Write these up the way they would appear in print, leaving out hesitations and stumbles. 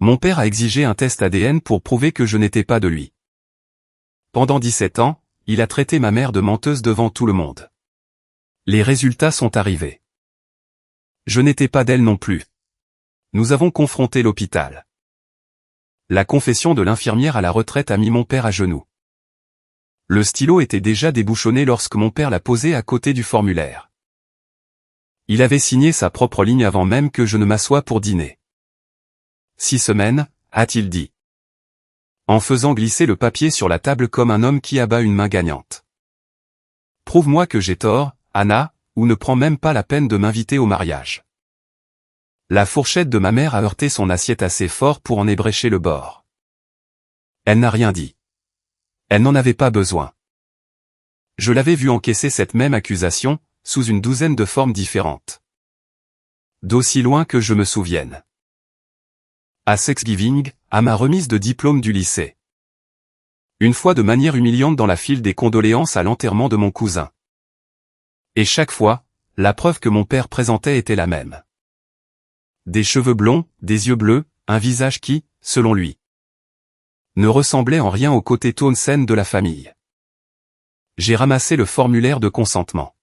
Mon père a exigé un test ADN pour prouver que je n'étais pas de lui. Pendant 17 ans, il a traité ma mère de menteuse devant tout le monde. Les résultats sont arrivés. Je n'étais pas d'elle non plus. Nous avons confronté l'hôpital. La confession de l'infirmière à la retraite a mis mon père à genoux. Le stylo était déjà débouchonné lorsque mon père l'a posé à côté du formulaire. Il avait signé sa propre ligne avant même que je ne m'assoie pour dîner. 6 semaines, a-t-il dit. En faisant glisser le papier sur la table comme un homme qui abat une main gagnante. Prouve-moi que j'ai tort, Anna, ou ne prends même pas la peine de m'inviter au mariage. La fourchette de ma mère a heurté son assiette assez fort pour en ébrécher le bord. Elle n'a rien dit. Elle n'en avait pas besoin. Je l'avais vu encaisser cette même accusation, sous une douzaine de formes différentes. D'aussi loin que je me souvienne. À Thanksgiving, à ma remise de diplôme du lycée. Une fois de manière humiliante dans la file des condoléances à l'enterrement de mon cousin. Et chaque fois, la preuve que mon père présentait était la même. Des cheveux blonds, des yeux bleus, un visage qui, selon lui, ne ressemblait en rien au côté Townsend de la famille. J'ai ramassé le formulaire de consentement.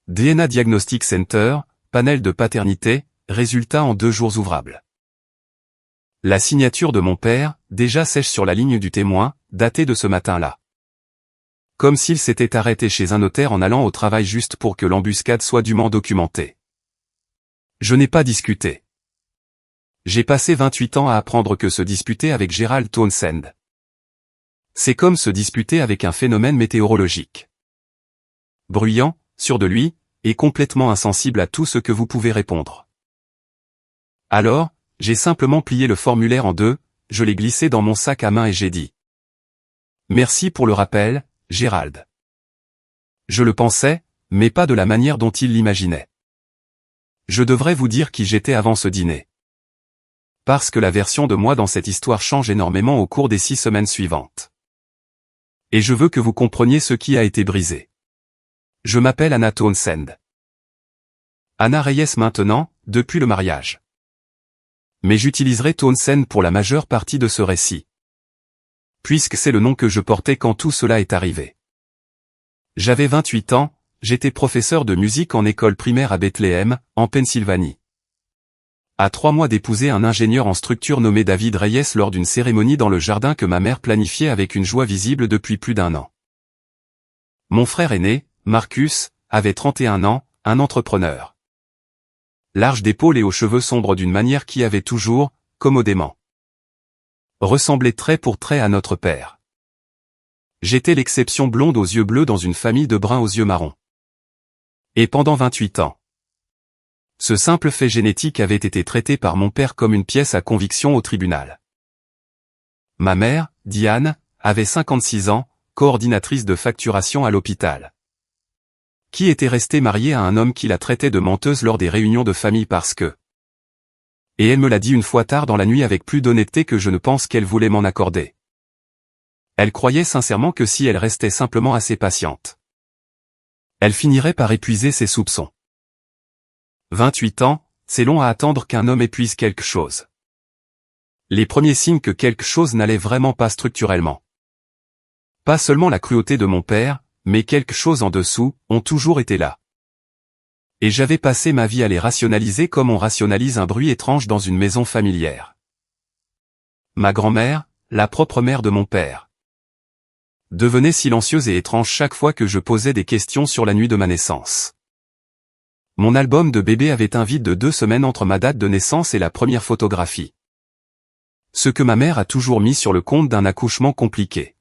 DNA Diagnostic Center, panel de paternité, résultat en 2 jours ouvrables. La signature de mon père, déjà sèche sur la ligne du témoin, datée de ce matin-là. Comme s'il s'était arrêté chez un notaire en allant au travail juste pour que l'embuscade soit dûment documentée. Je n'ai pas discuté. J'ai passé 28 ans à apprendre que se disputer avec Gerald Townsend, c'est comme se disputer avec un phénomène météorologique. Bruyant, sûr de lui, et complètement insensible à tout ce que vous pouvez répondre. Alors, j'ai simplement plié le formulaire en 2, je l'ai glissé dans mon sac à main et j'ai dit. Merci pour le rappel, Gerald. Je le pensais, mais pas de la manière dont il l'imaginait. Je devrais vous dire qui j'étais avant ce dîner. Parce que la version de moi dans cette histoire change énormément au cours des 6 semaines suivantes. Et je veux que vous compreniez ce qui a été brisé. Je m'appelle Anna Townsend. Anna Reyes maintenant, depuis le mariage. Mais j'utiliserai Townsend pour la majeure partie de ce récit. Puisque c'est le nom que je portais quand tout cela est arrivé. J'avais 28 ans, j'étais professeur de musique en école primaire à Bethléem, en Pennsylvanie. À 3 mois d'épouser un ingénieur en structure nommé David Reyes lors d'une cérémonie dans le jardin que ma mère planifiait avec une joie visible depuis plus d'1 an. Mon frère aîné, Marcus, avait 31 ans, un entrepreneur. Large d'épaule et aux cheveux sombres d'une manière qui avait toujours, commodément, ressemblé trait pour trait à notre père. J'étais l'exception blonde aux yeux bleus dans une famille de bruns aux yeux marrons. Et pendant 28 ans. Ce simple fait génétique avait été traité par mon père comme une pièce à conviction au tribunal. Ma mère, Diane, avait 56 ans, coordinatrice de facturation à l'hôpital. Qui était restée mariée à un homme qui la traitait de menteuse lors des réunions de famille parce que... Et elle me l'a dit une fois tard dans la nuit avec plus d'honnêteté que je ne pense qu'elle voulait m'en accorder. Elle croyait sincèrement que si elle restait simplement assez patiente, elle finirait par épuiser ses soupçons. 28 ans, c'est long à attendre qu'un homme épuise quelque chose. Les premiers signes que quelque chose n'allait vraiment pas structurellement. Pas seulement la cruauté de mon père, mais quelque chose en dessous, ont toujours été là. Et j'avais passé ma vie à les rationaliser comme on rationalise un bruit étrange dans une maison familière. Ma grand-mère, la propre mère de mon père, devenait silencieuse et étrange chaque fois que je posais des questions sur la nuit de ma naissance. Mon album de bébé avait un vide de 2 semaines entre ma date de naissance et la première photographie. Ce que ma mère a toujours mis sur le compte d'un accouchement compliqué.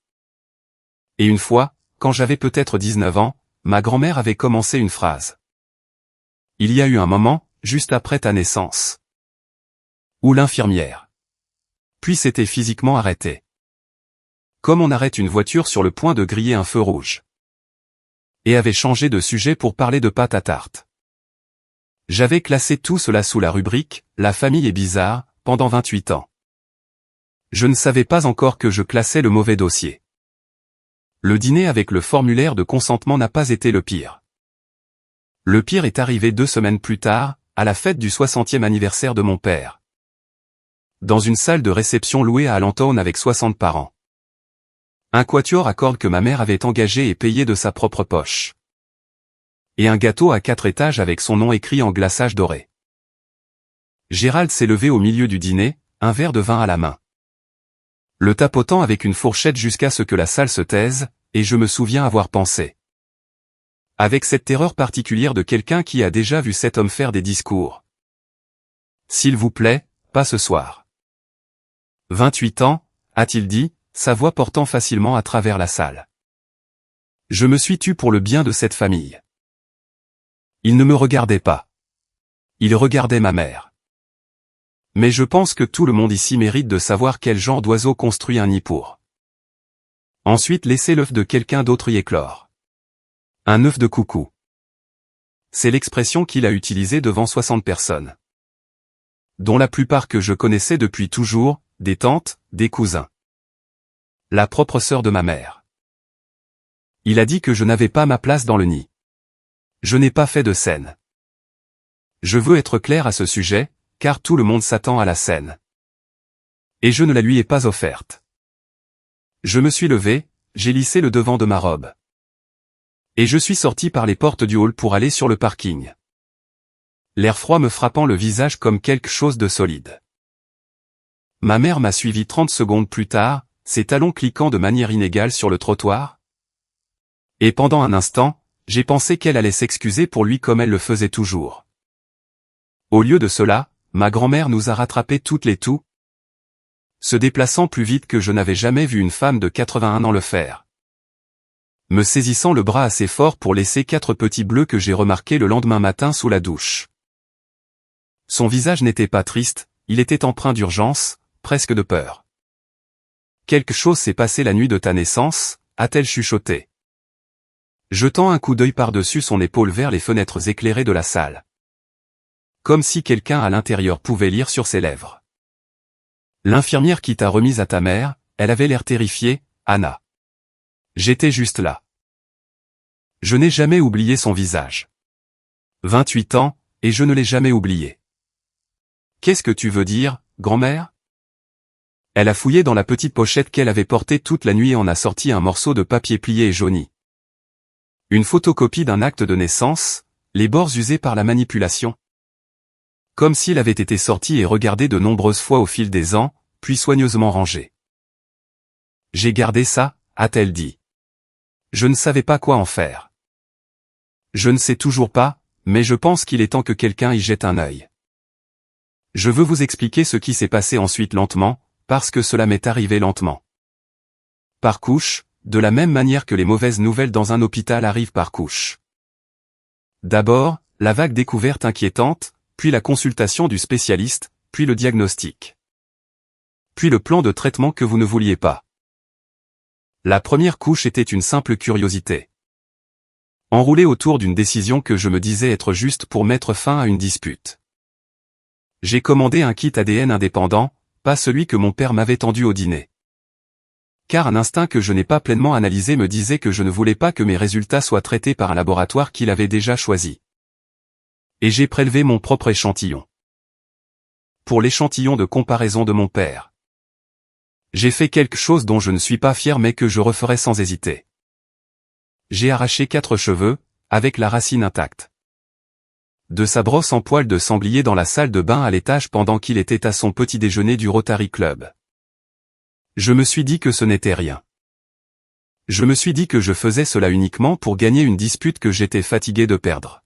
Et une fois, quand j'avais peut-être 19 ans, ma grand-mère avait commencé une phrase. Il y a eu un moment, juste après ta naissance, où l'infirmière, puis s'était physiquement arrêtée. Comme on arrête une voiture sur le point de griller un feu rouge. Et avait changé de sujet pour parler de pâte à tarte. J'avais classé tout cela sous la rubrique « La famille est bizarre » pendant 28 ans. Je ne savais pas encore que je classais le mauvais dossier. Le dîner avec le formulaire de consentement n'a pas été le pire. Le pire est arrivé 2 semaines plus tard, à la fête du 60e anniversaire de mon père. Dans une salle de réception louée à Allentown avec 60 parents. Un quatuor à cordes que ma mère avait engagé et payé de sa propre poche. Et un gâteau à 4 étages avec son nom écrit en glaçage doré. Gérald s'est levé au milieu du dîner, un verre de vin à la main. Le tapotant avec une fourchette jusqu'à ce que la salle se taise, et je me souviens avoir pensé. Avec cette terreur particulière de quelqu'un qui a déjà vu cet homme faire des discours. S'il vous plaît, pas ce soir. 28 ans, a-t-il dit, sa voix portant facilement à travers la salle. Je me suis tu pour le bien de cette famille. Il ne me regardait pas. Il regardait ma mère. Mais je pense que tout le monde ici mérite de savoir quel genre d'oiseau construit un nid pour. Ensuite laisser l'œuf de quelqu'un d'autre y éclore. Un œuf de coucou. C'est l'expression qu'il a utilisée devant 60 personnes. Dont la plupart que je connaissais depuis toujours, des tantes, des cousins. La propre sœur de ma mère. Il a dit que je n'avais pas ma place dans le nid. Je n'ai pas fait de scène. Je veux être clair à ce sujet, car tout le monde s'attend à la scène. Et je ne la lui ai pas offerte. Je me suis levé, j'ai lissé le devant de ma robe. Et je suis sorti par les portes du hall pour aller sur le parking. L'air froid me frappant le visage comme quelque chose de solide. Ma mère m'a suivi 30 secondes plus tard, ses talons cliquant de manière inégale sur le trottoir. Et pendant un instant, j'ai pensé qu'elle allait s'excuser pour lui comme elle le faisait toujours. Au lieu de cela, ma grand-mère nous a rattrapés toutes les tout, se déplaçant plus vite que je n'avais jamais vu une femme de 81 ans le faire. Me saisissant le bras assez fort pour laisser 4 petits bleus que j'ai remarqués le lendemain matin sous la douche. Son visage n'était pas triste, il était empreint d'urgence, presque de peur. Quelque chose s'est passé la nuit de ta naissance, a-t-elle chuchoté. Jetant un coup d'œil par-dessus son épaule vers les fenêtres éclairées de la salle. Comme si quelqu'un à l'intérieur pouvait lire sur ses lèvres. L'infirmière qui t'a remise à ta mère, elle avait l'air terrifiée, Anna. J'étais juste là. Je n'ai jamais oublié son visage. 28 ans, et je ne l'ai jamais oublié. Qu'est-ce que tu veux dire, grand-mère? Elle a fouillé dans la petite pochette qu'elle avait portée toute la nuit et en a sorti un morceau de papier plié et jauni. Une photocopie d'un acte de naissance, les bords usés par la manipulation. Comme s'il avait été sorti et regardé de nombreuses fois au fil des ans, puis soigneusement rangé. J'ai gardé ça, a-t-elle dit. Je ne savais pas quoi en faire. Je ne sais toujours pas, mais je pense qu'il est temps que quelqu'un y jette un œil. Je veux vous expliquer ce qui s'est passé ensuite lentement, parce que cela m'est arrivé lentement. Par couche, de la même manière que les mauvaises nouvelles dans un hôpital arrivent par couche. D'abord, la vague découverte inquiétante, puis la consultation du spécialiste, puis le diagnostic. Puis le plan de traitement que vous ne vouliez pas. La première couche était une simple curiosité. Enroulée autour d'une décision que je me disais être juste pour mettre fin à une dispute. J'ai commandé un kit ADN indépendant, pas celui que mon père m'avait tendu au dîner. Car un instinct que je n'ai pas pleinement analysé me disait que je ne voulais pas que mes résultats soient traités par un laboratoire qu'il avait déjà choisi. Et j'ai prélevé mon propre échantillon. Pour l'échantillon de comparaison de mon père. J'ai fait quelque chose dont je ne suis pas fier mais que je referai sans hésiter. J'ai arraché 4 cheveux, avec la racine intacte. De sa brosse en poil de sanglier dans la salle de bain à l'étage pendant qu'il était à son petit déjeuner du Rotary Club. Je me suis dit que ce n'était rien. Je me suis dit que je faisais cela uniquement pour gagner une dispute que j'étais fatigué de perdre.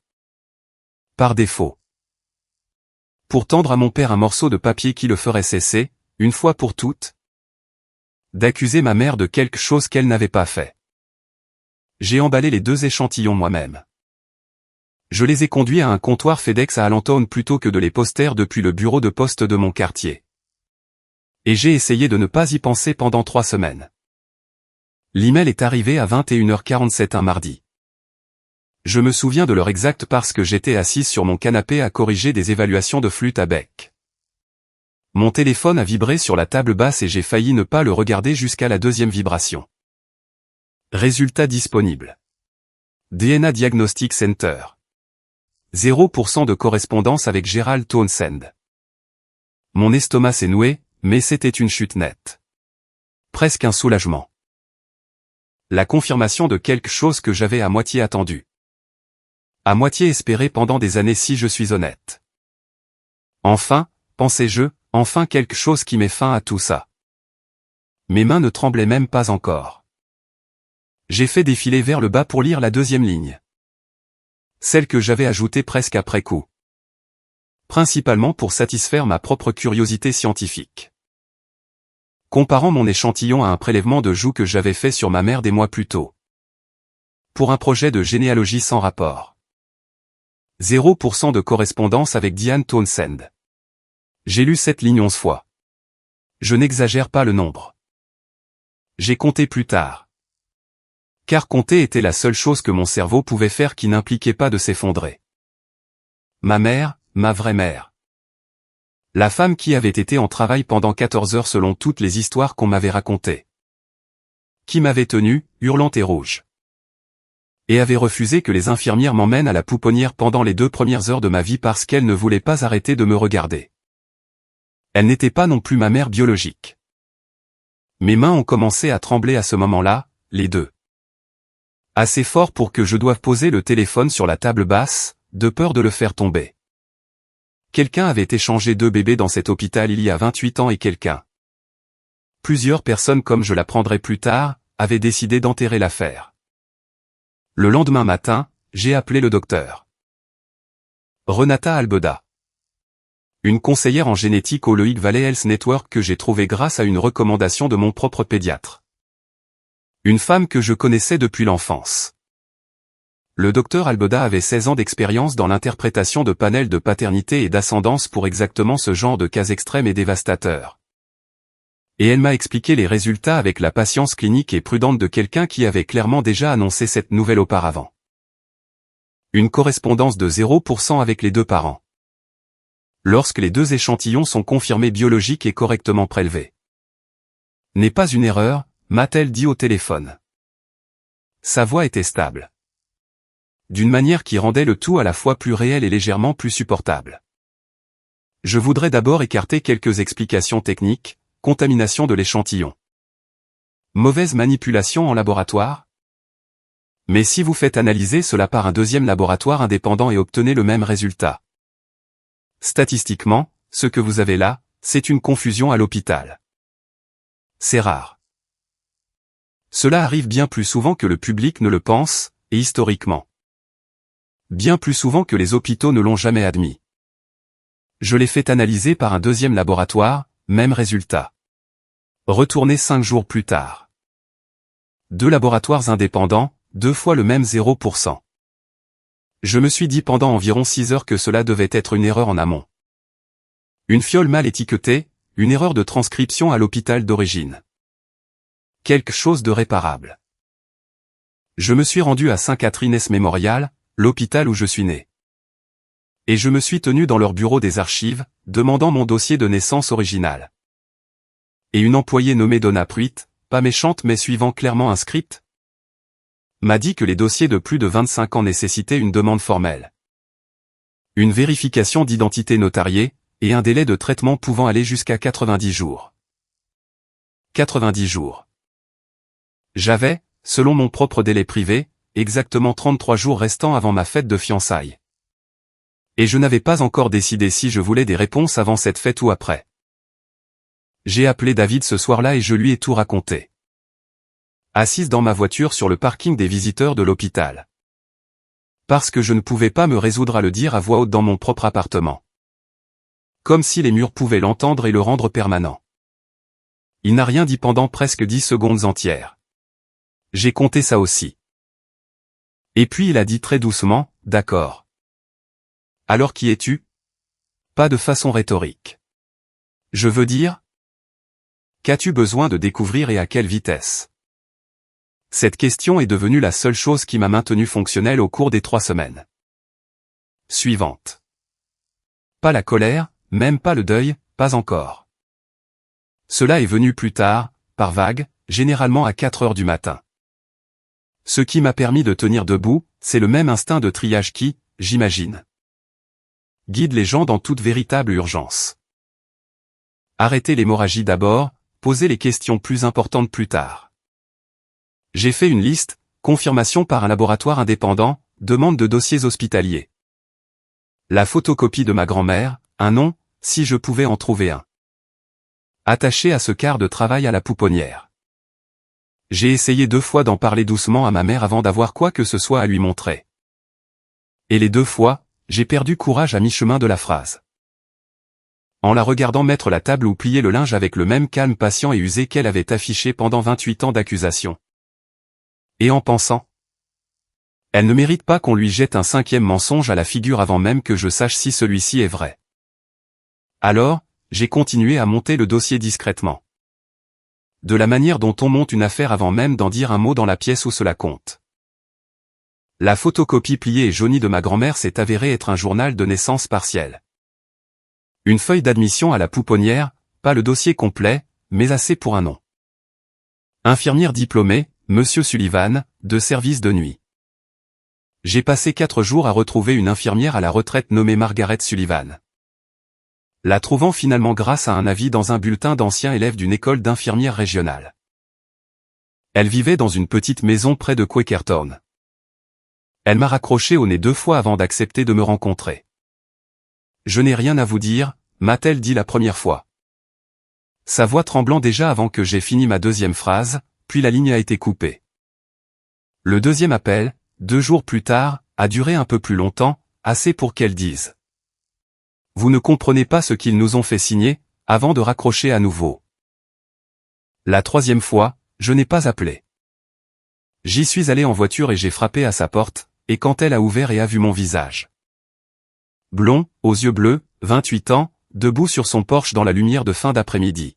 Par défaut. Pour tendre à mon père un morceau de papier qui le ferait cesser, une fois pour toutes, d'accuser ma mère de quelque chose qu'elle n'avait pas fait. J'ai emballé les 2 échantillons moi-même. Je les ai conduits à un comptoir FedEx à Allentown plutôt que de les poster depuis le bureau de poste de mon quartier. Et j'ai essayé de ne pas y penser pendant 3 semaines. L'email est arrivé à 21h47 un mardi. Je me souviens de l'heure exacte parce que j'étais assise sur mon canapé à corriger des évaluations de flûte à bec. Mon téléphone a vibré sur la table basse et j'ai failli ne pas le regarder jusqu'à la 2e vibration. Résultat disponible. DNA Diagnostic Center. 0% de correspondance avec Gérald Townsend. Mon estomac s'est noué, Mais c'était une chute nette. Presque un soulagement. La confirmation de quelque chose que j'avais à moitié attendu. À moitié espéré pendant des années si je suis honnête. Enfin, pensais-je, enfin quelque chose qui met fin à tout ça. Mes mains ne tremblaient même pas encore. J'ai fait défiler vers le bas pour lire la deuxième ligne. Celle que j'avais ajoutée presque après coup. Principalement pour satisfaire ma propre curiosité scientifique. Comparant mon échantillon à un prélèvement de joue que j'avais fait sur ma mère des mois plus tôt. Pour un projet de généalogie sans rapport. 0% de correspondance avec Diane Townsend. J'ai lu cette ligne 11 fois. Je n'exagère pas le nombre. J'ai compté plus tard. Car compter était la seule chose que mon cerveau pouvait faire qui n'impliquait pas de s'effondrer. Ma mère, ma vraie mère. La femme qui avait été en travail pendant 14 heures selon toutes les histoires qu'on m'avait racontées. Qui m'avait tenu, hurlante et rouge. Et avait refusé que les infirmières m'emmènent à la pouponnière pendant les 2 premières heures de ma vie parce qu'elle ne voulait pas arrêter de me regarder. Elle n'était pas non plus ma mère biologique. Mes mains ont commencé à trembler à ce moment-là, les deux. Assez fort pour que je doive poser le téléphone sur la table basse, de peur de le faire tomber. Quelqu'un avait échangé 2 bébés dans cet hôpital il y a 28 ans et plusieurs personnes comme je l'apprendrai plus tard, avaient décidé d'enterrer l'affaire. Le lendemain matin, j'ai appelé le docteur. Renata Albeda. Une conseillère en génétique au Lehigh Valley Health Network que j'ai trouvée grâce à une recommandation de mon propre pédiatre. Une femme que je connaissais depuis l'enfance. Le docteur Albeda avait 16 ans d'expérience dans l'interprétation de panels de paternité et d'ascendance pour exactement ce genre de cas extrêmes et dévastateurs. Et elle m'a expliqué les résultats avec la patience clinique et prudente de quelqu'un qui avait clairement déjà annoncé cette nouvelle auparavant. Une correspondance de 0% avec les 2 parents. Lorsque les 2 échantillons sont confirmés biologiques et correctement prélevés. N'est pas une erreur, m'a-t-elle dit au téléphone. Sa voix était stable. D'une manière qui rendait le tout à la fois plus réel et légèrement plus supportable. Je voudrais d'abord écarter quelques explications techniques, contamination de l'échantillon. Mauvaise manipulation en laboratoire? Mais si vous faites analyser cela par un deuxième laboratoire indépendant et obtenez le même résultat. Statistiquement, ce que vous avez là, c'est une confusion à l'hôpital. C'est rare. Cela arrive bien plus souvent que le public ne le pense, et historiquement. Bien plus souvent que les hôpitaux ne l'ont jamais admis. Je l'ai fait analyser par un deuxième laboratoire, même résultat. Retourné 5 jours plus tard. 2 laboratoires indépendants, 2 fois le même 0%. Je me suis dit pendant environ 6 heures que cela devait être une erreur en amont. Une fiole mal étiquetée, une erreur de transcription à l'hôpital d'origine. Quelque chose de réparable. Je me suis rendu à Saint-Catharines Memorial, l'hôpital où je suis né. Et je me suis tenu dans leur bureau des archives, demandant mon dossier de naissance original. Et une employée nommée Donna Pruitt, pas méchante mais suivant clairement un script, m'a dit que les dossiers de plus de 25 ans nécessitaient une demande formelle. Une vérification d'identité notariée, et un délai de traitement pouvant aller jusqu'à 90 jours. 90 jours. J'avais, selon mon propre délai privé, exactement 33 jours restants avant ma fête de fiançailles. Et je n'avais pas encore décidé si je voulais des réponses avant cette fête ou après. J'ai appelé David ce soir-là et je lui ai tout raconté. Assise dans ma voiture sur le parking des visiteurs de l'hôpital. Parce que je ne pouvais pas me résoudre à le dire à voix haute dans mon propre appartement. Comme si les murs pouvaient l'entendre et le rendre permanent. Il n'a rien dit pendant presque 10 secondes entières. J'ai compté ça aussi. Et puis il a dit très doucement, « D'accord. Alors qui es-tu » Pas de façon rhétorique. Je veux dire ? Qu'as-tu besoin de découvrir et à quelle vitesse ? Cette question est devenue la seule chose qui m'a maintenu fonctionnel au cours des 3 semaines. Suivante. Pas la colère, même pas le deuil, pas encore. Cela est venu plus tard, par vagues, généralement à 4 heures du matin. Ce qui m'a permis de tenir debout, c'est le même instinct de triage qui, j'imagine, guide les gens dans toute véritable urgence. Arrêtez l'hémorragie d'abord, posez les questions plus importantes plus tard. J'ai fait une liste, confirmation par un laboratoire indépendant, demande de dossiers hospitaliers. La photocopie de ma grand-mère, un nom, si je pouvais en trouver un. Attaché à ce quart de travail à la pouponnière. J'ai essayé 2 fois d'en parler doucement à ma mère avant d'avoir quoi que ce soit à lui montrer. Et les 2 fois, j'ai perdu courage à mi-chemin de la phrase. En la regardant mettre la table ou plier le linge avec le même calme patient et usé qu'elle avait affiché pendant 28 ans d'accusation. Et en pensant, elle ne mérite pas qu'on lui jette un 5e mensonge à la figure avant même que je sache si celui-ci est vrai. Alors, j'ai continué à monter le dossier discrètement. De la manière dont on monte une affaire avant même d'en dire un mot dans la pièce où cela compte. La photocopie pliée et jaunie de ma grand-mère s'est avérée être un journal de naissance partiel. Une feuille d'admission à la pouponnière, pas le dossier complet, mais assez pour un nom. Infirmière diplômée, Monsieur Sullivan, de service de nuit. J'ai passé 4 jours à retrouver une infirmière à la retraite nommée Margaret Sullivan. La trouvant finalement grâce à un avis dans un bulletin d'anciens élèves d'une école d'infirmières régionale. Elle vivait dans une petite maison près de Quakertown. Elle m'a raccroché au nez 2 fois avant d'accepter de me rencontrer. Je n'ai rien à vous dire, m'a-t-elle dit la première fois. Sa voix tremblant déjà avant que j'aie fini ma 2e phrase, puis la ligne a été coupée. Le 2e appel, 2 jours plus tard, a duré un peu plus longtemps, assez pour qu'elle dise. Vous ne comprenez pas ce qu'ils nous ont fait signer, avant de raccrocher à nouveau. La 3e fois, je n'ai pas appelé. J'y suis allé en voiture et j'ai frappé à sa porte, et quand elle a ouvert et a vu mon visage. Blond, aux yeux bleus, 28 ans, debout sur son porche dans la lumière de fin d'après-midi.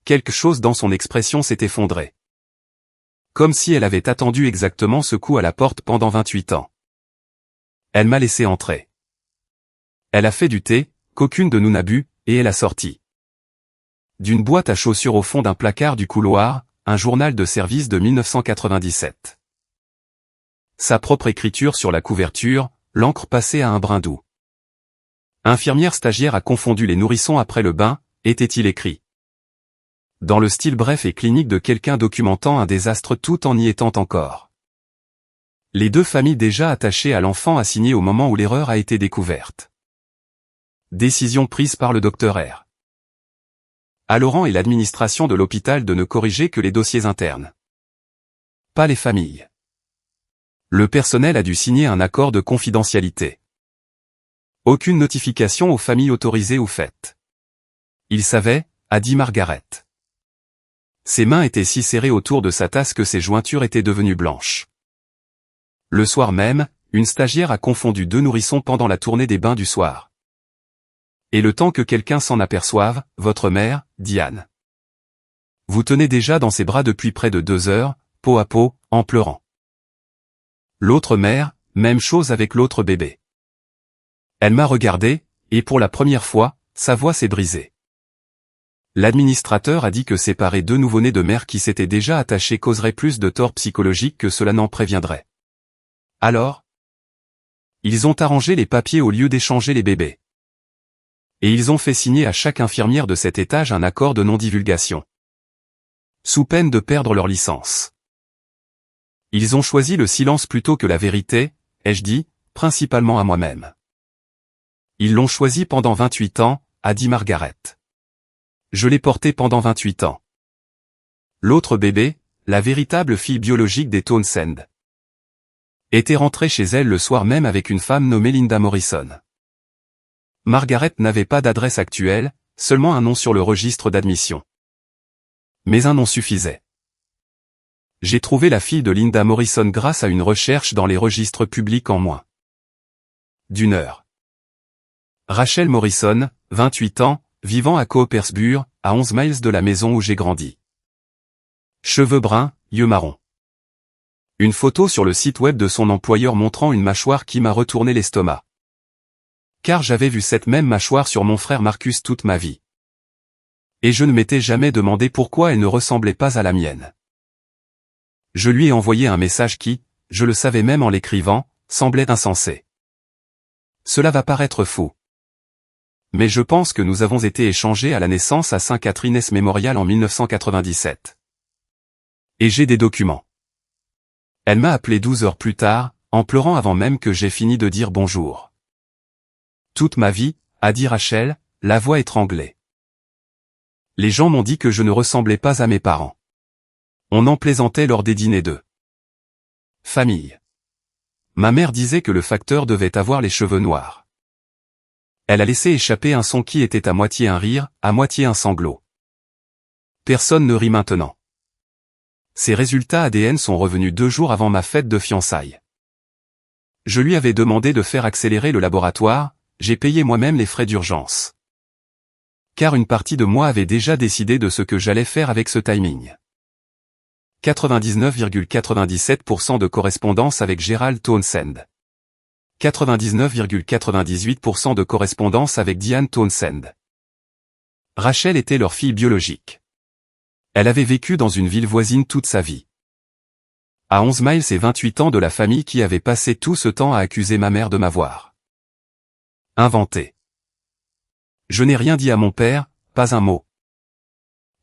Quelque chose dans son expression s'est effondré. Comme si elle avait attendu exactement ce coup à la porte pendant 28 ans. Elle m'a laissé entrer. Elle a fait du thé, qu'aucune de nous n'a bu, et elle a sorti. D'une boîte à chaussures au fond d'un placard du couloir, un journal de service de 1997. Sa propre écriture sur la couverture, l'encre passée à un brin doux. Infirmière stagiaire a confondu les nourrissons après le bain, était-il écrit. Dans le style bref et clinique de quelqu'un documentant un désastre tout en y étant encore. Les 2 familles déjà attachées à l'enfant assignées au moment où l'erreur a été découverte. Décision prise par le Dr R. À Laurent et l'administration de l'hôpital de ne corriger que les dossiers internes. Pas les familles. Le personnel a dû signer un accord de confidentialité. Aucune notification aux familles autorisées ou faites. Il savait, a dit Margaret. Ses mains étaient si serrées autour de sa tasse que ses jointures étaient devenues blanches. Le soir même, une stagiaire a confondu 2 nourrissons pendant la tournée des bains du soir. Et le temps que quelqu'un s'en aperçoive, votre mère, Diane. Vous tenez déjà dans ses bras depuis près de 2 heures, peau à peau, en pleurant. L'autre mère, même chose avec l'autre bébé. Elle m'a regardé, et pour la première fois, sa voix s'est brisée. L'administrateur a dit que séparer 2 nouveau-nés de mères qui s'étaient déjà attachés causerait plus de tort psychologique que cela n'en préviendrait. Alors, ils ont arrangé les papiers au lieu d'échanger les bébés. Et ils ont fait signer à chaque infirmière de cet étage un accord de non-divulgation. Sous peine de perdre leur licence. Ils ont choisi le silence plutôt que la vérité, ai-je dit, principalement à moi-même. Ils l'ont choisi pendant 28 ans, a dit Margaret. Je l'ai porté pendant 28 ans. L'autre bébé, la véritable fille biologique des Townsend, était rentrée chez elle le soir même avec une femme nommée Linda Morrison. Margaret n'avait pas d'adresse actuelle, seulement un nom sur le registre d'admission. Mais un nom suffisait. J'ai trouvé la fille de Linda Morrison grâce à une recherche dans les registres publics en moins d'1 heure. Rachel Morrison, 28 ans, vivant à Coopersburg, à 11 miles de la maison où j'ai grandi. Cheveux bruns, yeux marrons. Une photo sur le site web de son employeur montrant une mâchoire qui m'a retourné l'estomac. Car j'avais vu cette même mâchoire sur mon frère Marcus toute ma vie. Et je ne m'étais jamais demandé pourquoi elle ne ressemblait pas à la mienne. Je lui ai envoyé un message qui, je le savais même en l'écrivant, semblait insensé. Cela va paraître fou. Mais je pense que nous avons été échangés à la naissance à St. Catherine's Memorial en 1997. Et j'ai des documents. Elle m'a appelé 12 heures plus tard, en pleurant avant même que j'aie fini de dire bonjour. Toute ma vie, a dit Rachel, la voix étranglée. Les gens m'ont dit que je ne ressemblais pas à mes parents. On en plaisantait lors des dîners de famille. Ma mère disait que le facteur devait avoir les cheveux noirs. Elle a laissé échapper un son qui était à moitié un rire, à moitié un sanglot. Personne ne rit maintenant. Ces résultats ADN sont revenus 2 jours avant ma fête de fiançailles. Je lui avais demandé de faire accélérer le laboratoire, j'ai payé moi-même les frais d'urgence. Car une partie de moi avait déjà décidé de ce que j'allais faire avec ce timing. 99,97% de correspondance avec Gerald Townsend. 99,98% de correspondance avec Diane Townsend. Rachel était leur fille biologique. Elle avait vécu dans une ville voisine toute sa vie. À 11 miles et 28 ans de la famille qui avait passé tout ce temps à accuser ma mère de m'avoir inventé. Je n'ai rien dit à mon père, pas un mot.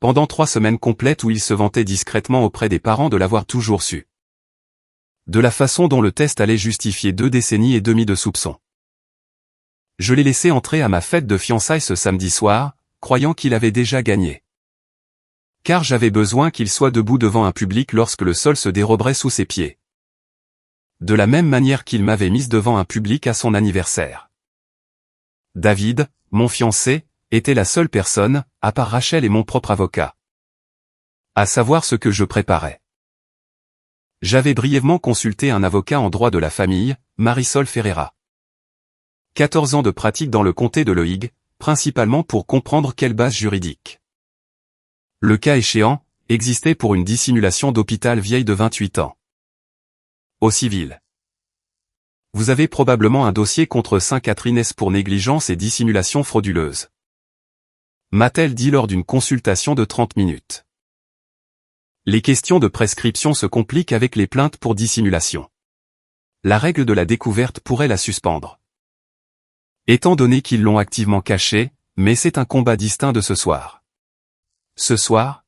Pendant 3 semaines complètes où il se vantait discrètement auprès des parents de l'avoir toujours su. De la façon dont le test allait justifier 2 décennies et demie de soupçons. Je l'ai laissé entrer à ma fête de fiançailles ce samedi soir, croyant qu'il avait déjà gagné. Car j'avais besoin qu'il soit debout devant un public lorsque le sol se déroberait sous ses pieds. De la même manière qu'il m'avait mise devant un public à son anniversaire. David, mon fiancé, était la seule personne, à part Rachel et mon propre avocat, à savoir ce que je préparais. J'avais brièvement consulté un avocat en droit de la famille, Marisol Ferreira. 14 ans de pratique dans le comté de Loig, principalement pour comprendre quelle base juridique. Le cas échéant, existait pour une dissimulation d'hôpital vieille de 28 ans. Au civil. Vous avez probablement un dossier contre St. Catherine's pour négligence et dissimulation frauduleuse. M'a-t-elle dit lors d'une consultation de 30 minutes. Les questions de prescription se compliquent avec les plaintes pour dissimulation. La règle de la découverte pourrait la suspendre. Étant donné qu'ils l'ont activement caché, mais c'est un combat distinct de ce soir. Ce soir,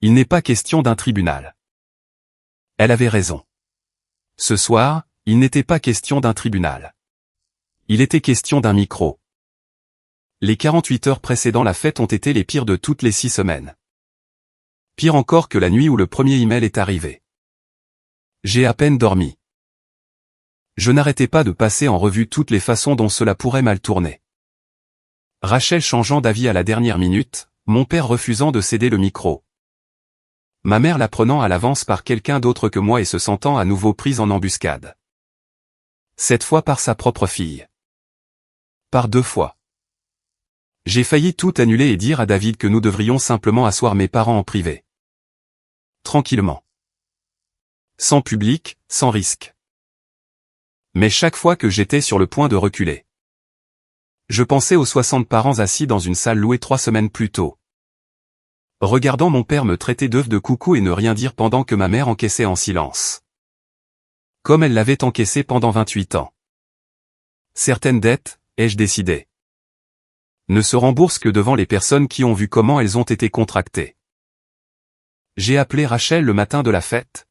il n'est pas question d'un tribunal. Elle avait raison. Ce soir, il n'était pas question d'un tribunal. Il était question d'un micro. Les 48 heures précédant la fête ont été les pires de toutes les 6 semaines. Pire encore que la nuit où le premier email est arrivé. J'ai à peine dormi. Je n'arrêtais pas de passer en revue toutes les façons dont cela pourrait mal tourner. Rachel changeant d'avis à la dernière minute, mon père refusant de céder le micro. Ma mère l'apprenant à l'avance par quelqu'un d'autre que moi et se sentant à nouveau prise en embuscade. Cette fois par sa propre fille. Par 2 fois. J'ai failli tout annuler et dire à David que nous devrions simplement asseoir mes parents en privé. Tranquillement. Sans public, sans risque. Mais chaque fois que j'étais sur le point de reculer. Je pensais aux 60 parents assis dans une salle louée 3 semaines plus tôt. Regardant mon père me traiter d'œuf de coucou et ne rien dire pendant que ma mère encaissait en silence. Comme elle l'avait encaissé pendant 28 ans. Certaines dettes, ai-je décidé, ne se remboursent que devant les personnes qui ont vu comment elles ont été contractées. J'ai appelé Rachel le matin de la fête.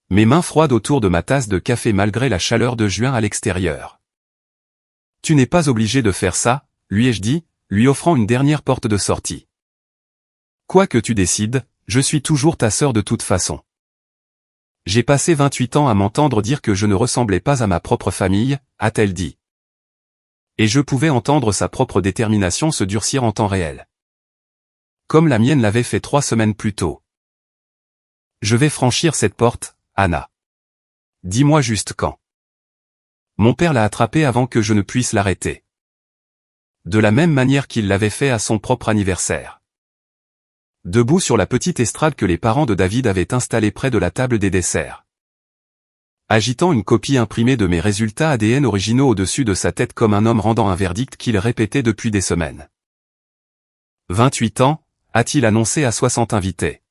Mes mains froides autour de ma tasse de café malgré la chaleur de juin à l'extérieur. Tu n'es pas obligé de faire ça, lui ai-je dit, lui offrant une dernière porte de sortie. Quoi que tu décides, je suis toujours ta sœur de toute façon. J'ai passé 28 ans à m'entendre dire que je ne ressemblais pas à ma propre famille, a-t-elle dit. Et je pouvais entendre sa propre détermination se durcir en temps réel. Comme la mienne l'avait fait 3 semaines plus tôt. Je vais franchir cette porte, Anna. Dis-moi juste quand. Mon père l'a attrapée avant que je ne puisse l'arrêter. De la même manière qu'il l'avait fait à son propre anniversaire. Debout sur la petite estrade que les parents de David avaient installée près de la table des desserts. Agitant une copie imprimée de mes résultats ADN originaux au-dessus de sa tête comme un homme rendant un verdict qu'il répétait depuis des semaines. 28 ans, a-t-il annoncé à 60 invités.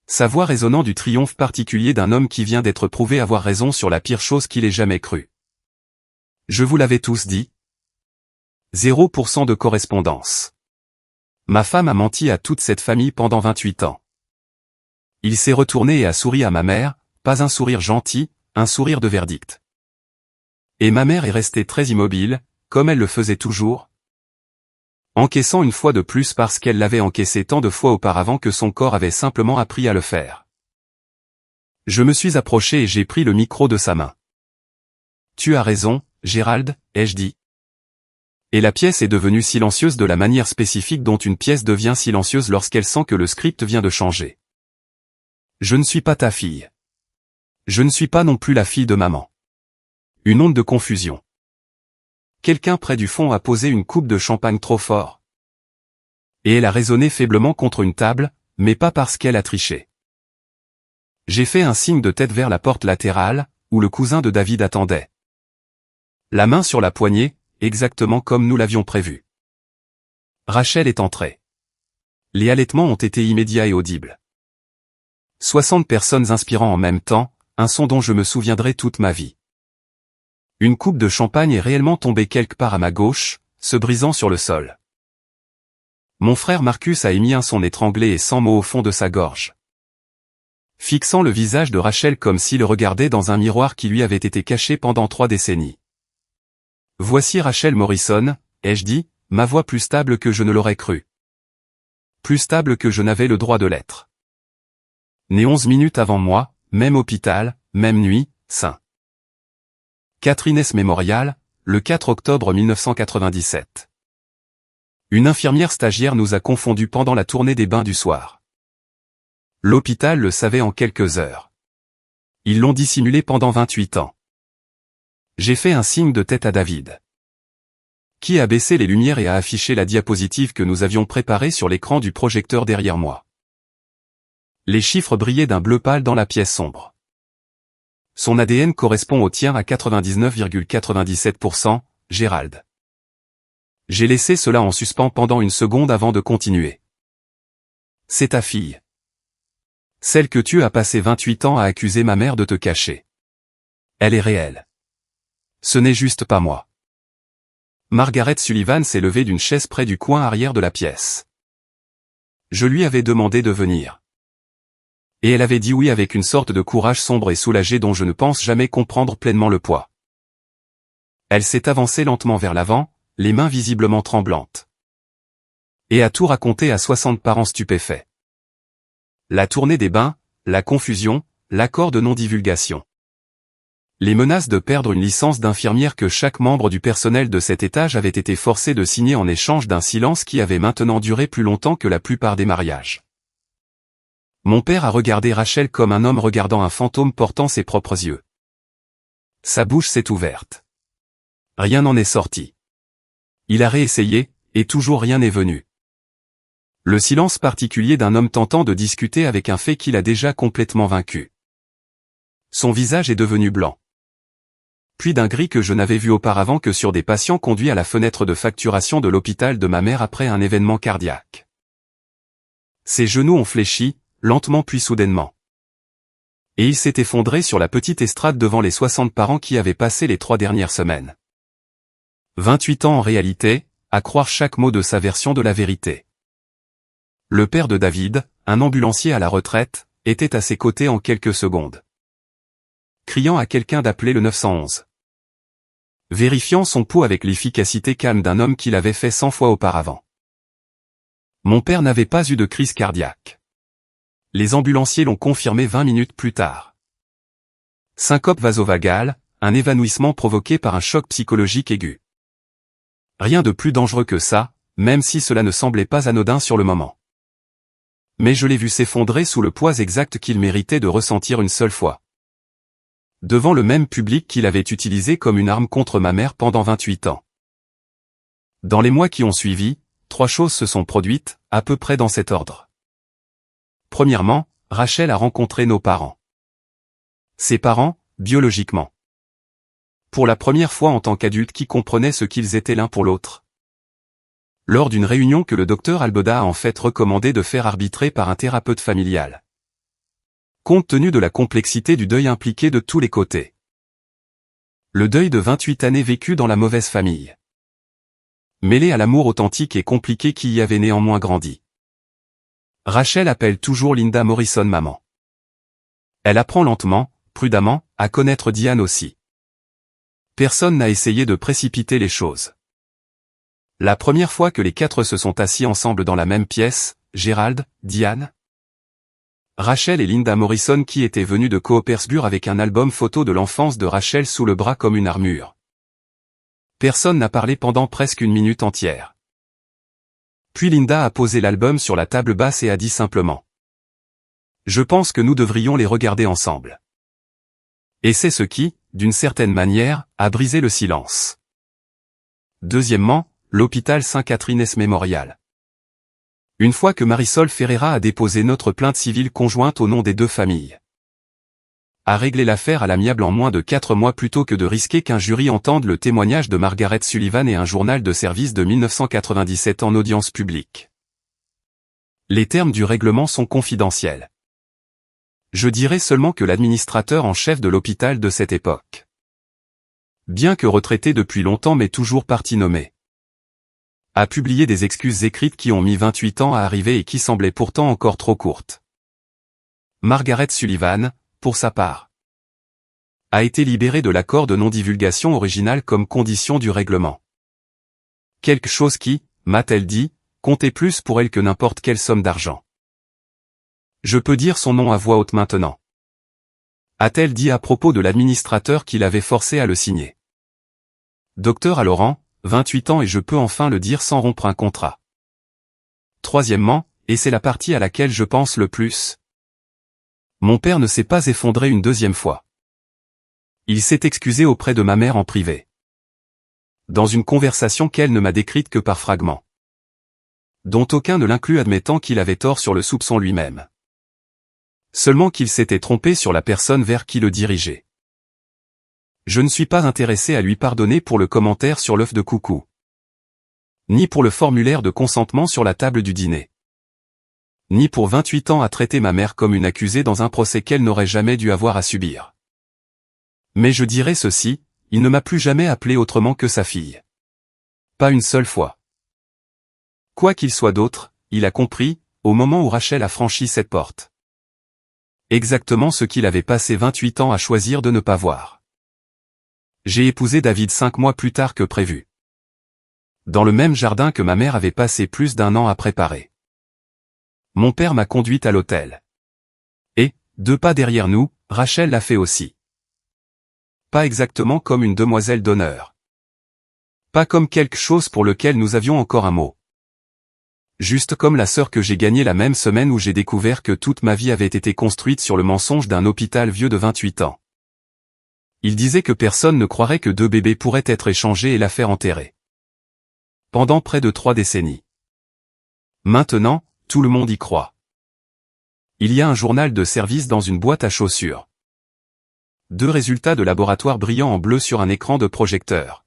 Sa voix résonnant du triomphe particulier d'un homme qui vient d'être prouvé avoir raison sur la pire chose qu'il ait jamais crue. Je vous l'avais tous dit. 0% de correspondance. Ma femme a menti à toute cette famille pendant 28 ans. Il s'est retourné et a souri à ma mère, pas un sourire gentil, un sourire de verdict. Et ma mère est restée très immobile, comme elle le faisait toujours, encaissant une fois de plus parce qu'elle l'avait encaissé tant de fois auparavant que son corps avait simplement appris à le faire. Je me suis approché et j'ai pris le micro de sa main. « Tu as raison, Gérald », ai-je dit. Et la pièce est devenue silencieuse de la manière spécifique dont une pièce devient silencieuse lorsqu'elle sent que le script vient de changer. Je ne suis pas ta fille. Je ne suis pas non plus la fille de maman. Une onde de confusion. Quelqu'un près du fond a posé une coupe de champagne trop fort. Et elle a résonné faiblement contre une table, mais pas parce qu'elle a triché. J'ai fait un signe de tête vers la porte latérale, où le cousin de David attendait. La main sur la poignée, exactement comme nous l'avions prévu. Rachel est entrée. Les halètements ont été immédiats et audibles. 60 personnes inspirant en même temps, un son dont je me souviendrai toute ma vie. Une coupe de champagne est réellement tombée quelque part à ma gauche, se brisant sur le sol. Mon frère Marcus a émis un son étranglé et sans mots au fond de sa gorge. Fixant le visage de Rachel comme s'il regardait dans un miroir qui lui avait été caché pendant 3 décennies. « Voici Rachel Morrison », ai-je dit, ma voix plus stable que je ne l'aurais cru. Plus stable que je n'avais le droit de l'être. Né 11 minutes avant moi, même hôpital, même nuit, St. Catherine's Memorial, le 4 octobre 1997. Une infirmière stagiaire nous a confondus pendant la tournée des bains du soir. L'hôpital le savait en quelques heures. Ils l'ont dissimulé pendant 28 ans. J'ai fait un signe de tête à David. Qui a baissé les lumières et a affiché la diapositive que nous avions préparée sur l'écran du projecteur derrière moi. Les chiffres brillaient d'un bleu pâle dans la pièce sombre. Son ADN correspond au tien à 99,97%, Gérald. J'ai laissé cela en suspens pendant une seconde avant de continuer. C'est ta fille. Celle que tu as passé 28 ans à accuser ma mère de te cacher. Elle est réelle. Ce n'est juste pas moi. Margaret Sullivan s'est levée d'une chaise près du coin arrière de la pièce. Je lui avais demandé de venir. Et elle avait dit oui avec une sorte de courage sombre et soulagé dont je ne pense jamais comprendre pleinement le poids. Elle s'est avancée lentement vers l'avant, les mains visiblement tremblantes. Et a tout raconté à 60 parents stupéfaits. La tournée des bains, la confusion, l'accord de non-divulgation. Les menaces de perdre une licence d'infirmière que chaque membre du personnel de cet étage avait été forcé de signer en échange d'un silence qui avait maintenant duré plus longtemps que la plupart des mariages. Mon père a regardé Rachel comme un homme regardant un fantôme portant ses propres yeux. Sa bouche s'est ouverte. Rien n'en est sorti. Il a réessayé, et toujours rien n'est venu. Le silence particulier d'un homme tentant de discuter avec un fait qu'il a déjà complètement vaincu. Son visage est devenu blanc. Puis d'un gris que je n'avais vu auparavant que sur des patients conduits à la fenêtre de facturation de l'hôpital de ma mère après un événement cardiaque. Ses genoux ont fléchi, lentement puis soudainement. Et il s'est effondré sur la petite estrade devant les 60 parents qui avaient passé les 3 dernières semaines. 28 ans en réalité, à croire chaque mot de sa version de la vérité. Le père de David, un ambulancier à la retraite, était à ses côtés en quelques secondes. Criant à quelqu'un d'appeler le 911. Vérifiant son pouls avec l'efficacité calme d'un homme qui l'avait fait 100 fois auparavant. Mon père n'avait pas eu de crise cardiaque. Les ambulanciers l'ont confirmé 20 minutes plus tard. Syncope vasovagale, un évanouissement provoqué par un choc psychologique aigu. Rien de plus dangereux que ça, même si cela ne semblait pas anodin sur le moment. Mais je l'ai vu s'effondrer sous le poids exact qu'il méritait de ressentir une seule fois. Devant le même public qu'il avait utilisé comme une arme contre ma mère pendant 28 ans. Dans les mois qui ont suivi, 3 choses se sont produites, à peu près dans cet ordre. Premièrement, Rachel a rencontré nos parents. Ses parents, biologiquement. Pour la première fois en tant qu'adultes qui comprenaient ce qu'ils étaient l'un pour l'autre. Lors d'une réunion que le docteur Albeda a en fait recommandé de faire arbitrer par un thérapeute familial. Compte tenu de la complexité du deuil impliqué de tous les côtés. Le deuil de 28 années vécu dans la mauvaise famille. mêlé à l'amour authentique et compliqué qui y avait néanmoins grandi. Rachel appelle toujours Linda Morrison maman. Elle apprend lentement, prudemment, à connaître Diane aussi. Personne n'a essayé de précipiter les choses. La première fois que les quatre se sont assis ensemble dans la même pièce, Gérald, Diane, Rachel et Linda Morrison qui étaient venus de Coopersburg avec un album photo de l'enfance de Rachel sous le bras comme une armure. Personne n'a parlé pendant presque une minute entière. Puis Linda a posé l'album sur la table basse et a dit simplement: « Je pense que nous devrions les regarder ensemble. » Et c'est ce qui, d'une certaine manière, a brisé le silence. Deuxièmement, l'hôpital Sainte-Catherine-es Mémorial. Une fois que Marisol Ferreira a déposé notre plainte civile conjointe au nom des deux familles, a réglé l'affaire à l'amiable en moins de 4 mois plutôt que de risquer qu'un jury entende le témoignage de Margaret Sullivan et un journal de service de 1997 en audience publique. Les termes du règlement sont confidentiels. Je dirais seulement que l'administrateur en chef de l'hôpital de cette époque, bien que retraité depuis longtemps mais toujours parti nommé, a publié des excuses écrites qui ont mis 28 ans à arriver et qui semblaient pourtant encore trop courtes. Margaret Sullivan, pour sa part, a été libérée de l'accord de non-divulgation original comme condition du règlement. Quelque chose qui, m'a-t-elle dit, comptait plus pour elle que n'importe quelle somme d'argent. Je peux dire son nom à voix haute maintenant, a-t-elle dit à propos de l'administrateur qui l'avait forcé à le signer. Docteur à Laurent, 28 ans et je peux enfin le dire sans rompre un contrat. Troisièmement, et c'est la partie à laquelle je pense le plus, mon père ne s'est pas effondré une deuxième fois. Il s'est excusé auprès de ma mère en privé, dans une conversation qu'elle ne m'a décrite que par fragments, dont aucun ne l'inclut admettant qu'il avait tort sur le soupçon lui-même. Seulement qu'il s'était trompé sur la personne vers qui le dirigeait. Je ne suis pas intéressé à lui pardonner pour le commentaire sur l'œuf de coucou, ni pour le formulaire de consentement sur la table du dîner, ni pour 28 ans à traiter ma mère comme une accusée dans un procès qu'elle n'aurait jamais dû avoir à subir. Mais je dirais ceci, il ne m'a plus jamais appelé autrement que sa fille. Pas une seule fois. Quoi qu'il soit d'autre, il a compris, au moment où Rachel a franchi cette porte, exactement ce qu'il avait passé 28 ans à choisir de ne pas voir. J'ai épousé David 5 mois plus tard que prévu, dans le même jardin que ma mère avait passé plus d'1 an à préparer. Mon père m'a conduite à l'hôtel. Et, 2 pas derrière nous, Rachel l'a fait aussi. Pas exactement comme une demoiselle d'honneur. Pas comme quelque chose pour lequel nous avions encore un mot. Juste comme la sœur que j'ai gagnée la même semaine où j'ai découvert que toute ma vie avait été construite sur le mensonge d'un hôpital vieux de 28 ans. Il disait que personne ne croirait que 2 bébés pourraient être échangés et l'affaire enterrée. Pendant près de 3 décennies. Maintenant, tout le monde y croit. Il y a un journal de service dans une boîte à chaussures. 2 résultats de laboratoire brillants en bleu sur un écran de projecteur.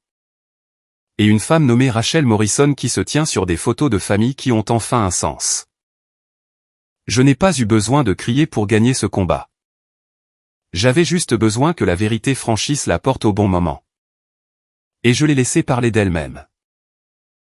Et une femme nommée Rachel Morrison qui se tient sur des photos de famille qui ont enfin un sens. Je n'ai pas eu besoin de crier pour gagner ce combat. J'avais juste besoin que la vérité franchisse la porte au bon moment. Et je l'ai laissée parler d'elle-même.